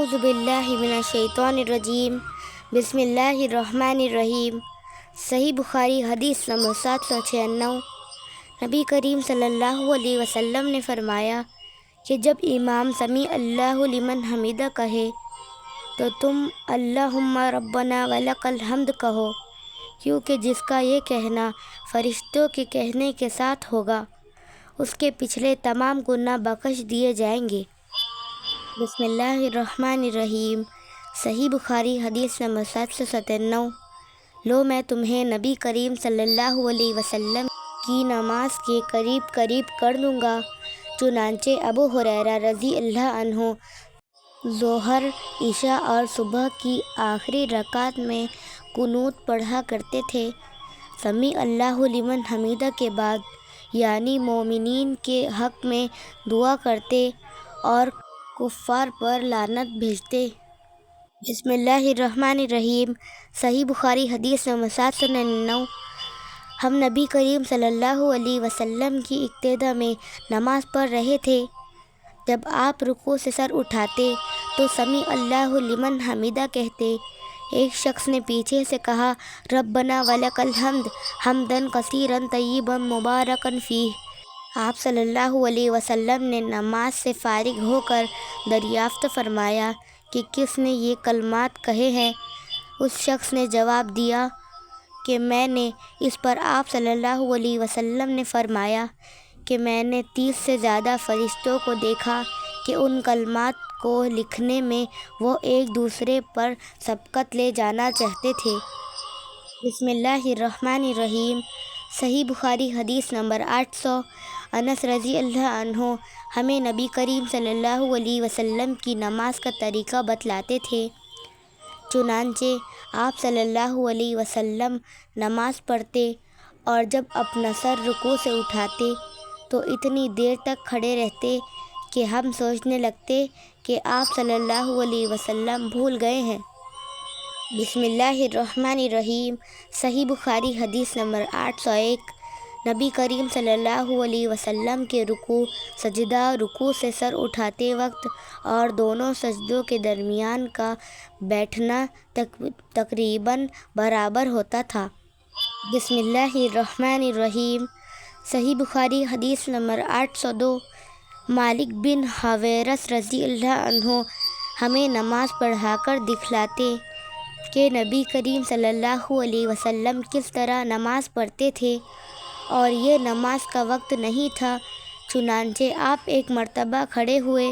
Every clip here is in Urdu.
اعوذ باللہ من الشیطان الرجیم بسم اللہ الرحمن الرحیم۔ صحیح بخاری حدیث نمبر 796۔ نبی کریم صلی اللہ علیہ وسلم نے فرمایا کہ جب امام سمیع اللہ لمن حمیدہ کہے تو تم اللہم ربنا ولک الحمد کہو، کیونکہ جس کا یہ کہنا فرشتوں کے کہنے کے ساتھ ہوگا اس کے پچھلے تمام گناہ بخش دیے جائیں گے۔ بسم اللہ الرحمن الرحیم۔ صحیح بخاری حدیث نمبر 797۔ لو میں تمہیں نبی کریم صلی اللہ علیہ وسلم کی نماز کے قریب قریب کر دوں گا۔ چنانچہ ابو ہریرہ رضی اللہ عنہ ظہر، عشاء اور صبح کی آخری رکعت میں قنوت پڑھا کرتے تھے۔ سمیع اللہ لمن حمیدہ کے بعد یعنی مومنین کے حق میں دعا کرتے اور کفار پر لعنت بھیجتے۔ بسم اللہ الرحمن الرحیم۔ صحیح بخاری حدیث نمبر 799۔ ہم نبی کریم صلی اللہ علیہ وسلم کی ابتدا میں نماز پڑھ رہے تھے۔ جب آپ رکوع سے سر اٹھاتے تو سمیع اللہ لمن حمیدہ کہتے۔ ایک شخص نے پیچھے سے کہا، ربنا ولک الحمد حمدا کثیرا طیبا مبارکا فیہ۔ آپ صلی اللہ علیہ وسلم نے نماز سے فارغ ہو کر دریافت فرمایا کہ کس نے یہ کلمات کہے ہیں؟ اس شخص نے جواب دیا کہ میں نے۔ اس پر آپ صلی اللہ علیہ وسلم نے فرمایا کہ میں نے 30 سے زیادہ فرشتوں کو دیکھا کہ ان کلمات کو لکھنے میں وہ ایک دوسرے پر سبقت لے جانا چاہتے تھے۔ بسم اللہ الرحمن الرحیم۔ صحیح بخاری حدیث نمبر 800۔ انس رضی اللہ عنہ ہمیں نبی کریم صلی اللہ علیہ وسلم کی نماز کا طریقہ بتلاتے تھے۔ چنانچہ آپ صلی اللہ علیہ وسلم نماز پڑھتے اور جب اپنا سر رکوع سے اٹھاتے تو اتنی دیر تک کھڑے رہتے کہ ہم سوچنے لگتے کہ آپ صلی اللہ علیہ وسلم بھول گئے ہیں۔ بسم اللہ الرحمن الرحیم۔ صحیح بخاری حدیث نمبر 801۔ نبی کریم صلی اللہ علیہ وسلم کے رکوع، سجدہ، رکوع سے سر اٹھاتے وقت اور دونوں سجدوں کے درمیان کا بیٹھنا تقریباً برابر ہوتا تھا۔ بسم اللہ الرحمن الرحیم۔ صحیح بخاری حدیث نمبر 802۔ مالک بن حویرث رضی اللہ عنہ ہمیں نماز پڑھا کر دکھلاتے کہ نبی کریم صلی اللہ علیہ وسلم کس طرح نماز پڑھتے تھے، اور یہ نماز کا وقت نہیں تھا۔ چنانچہ آپ ایک مرتبہ کھڑے ہوئے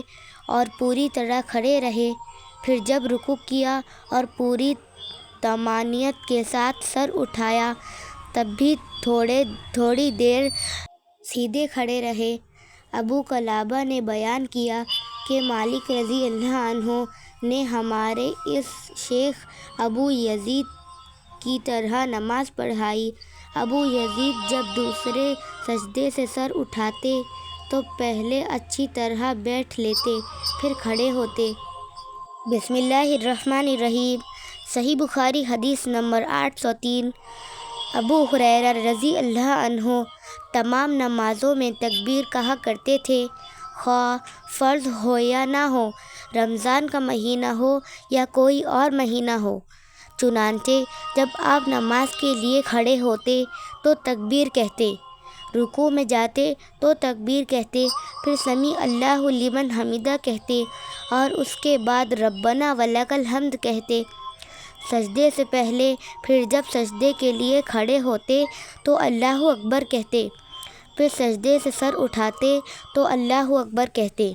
اور پوری طرح کھڑے رہے، پھر جب رکوع کیا اور پوری طمانینت کے ساتھ سر اٹھایا تب بھی تھوڑی دیر سیدھے کھڑے رہے۔ ابو قلابہ نے بیان کیا کہ مالک رضی اللہ عنہ نے ہمارے اس شیخ ابو یزید کی طرح نماز پڑھائی۔ ابو یزید جب دوسرے سجدے سے سر اٹھاتے تو پہلے اچھی طرح بیٹھ لیتے، پھر کھڑے ہوتے۔ بسم اللہ الرحمن الرحیم۔ صحیح بخاری حدیث نمبر 803۔ ابو ہریرہ رضی اللہ عنہ تمام نمازوں میں تکبیر کہا کرتے تھے، خواہ فرض ہو یا نہ ہو، رمضان کا مہینہ ہو یا کوئی اور مہینہ ہو۔ چنانچہ جب آپ نماز کے لیے کھڑے ہوتے تو تکبیر کہتے، رکوع میں جاتے تو تکبیر کہتے، پھر سمیع اللہ لمن حمیدہ کہتے اور اس کے بعد ربنا ولک الحمد کہتے۔ سجدے سے پہلے پھر جب سجدے کے لیے کھڑے ہوتے تو اللہ اکبر کہتے، پھر سجدے سے سر اٹھاتے تو اللہ اکبر کہتے،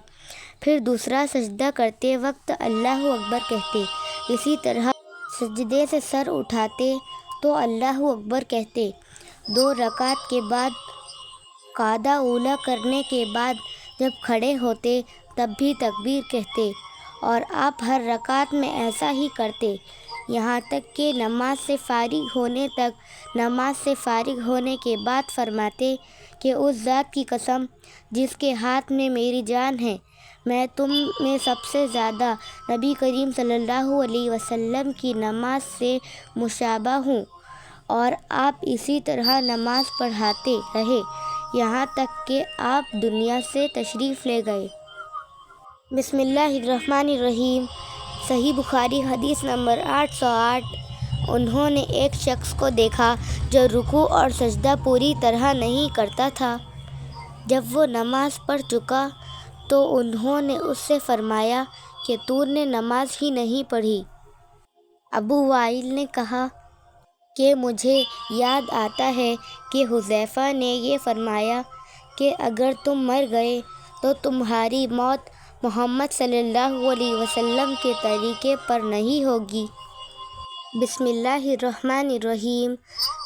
پھر دوسرا سجدہ کرتے وقت اللہ اکبر کہتے۔ اسی طرح سجدے سے سر اٹھاتے تو اللہ اکبر کہتے۔ 2 رکعت کے بعد قعدہ اولیٰ کرنے کے بعد جب کھڑے ہوتے تب بھی تکبیر کہتے، اور آپ ہر رکعت میں ایسا ہی کرتے، یہاں تک کہ نماز سے فارغ ہونے کے بعد فرماتے کہ اس ذات کی قسم جس کے ہاتھ میں میری جان ہے، میں تم میں سب سے زیادہ نبی کریم صلی اللہ علیہ وسلم کی نماز سے مشابہ ہوں، اور آپ اسی طرح نماز پڑھاتے رہے یہاں تک کہ آپ دنیا سے تشریف لے گئے۔ بسم اللہ الرحمن الرحیم۔ صحیح بخاری حدیث نمبر 808۔ انہوں نے ایک شخص کو دیکھا جو رکوع اور سجدہ پوری طرح نہیں کرتا تھا۔ جب وہ نماز پڑھ چکا تو انہوں نے اس سے فرمایا کہ تو نے نماز ہی نہیں پڑھی۔ ابو وائل نے کہا کہ مجھے یاد آتا ہے کہ حذیفہ نے یہ فرمایا کہ اگر تم مر گئے تو تمہاری موت محمد صلی اللہ علیہ وسلم کے طریقے پر نہیں ہوگی۔ بسم اللہ الرحمن الرحیم۔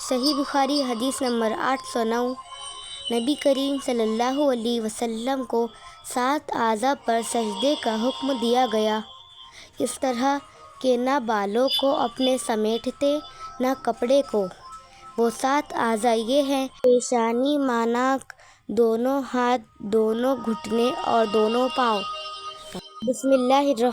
صحیح بخاری حدیث نمبر 809۔ نبی کریم صلی اللہ علیہ وسلم کو 7 اعضاء پر سجدے کا حکم دیا گیا، اس طرح کہ نہ بالوں کو اپنے سمیٹتے نہ کپڑے کو۔ وہ 7 اعضاء یہ ہیں: پیشانی، ماناک، دونوں ہاتھ، دونوں گھٹنے اور دونوں پاؤں۔ بسم اللہ الرحمن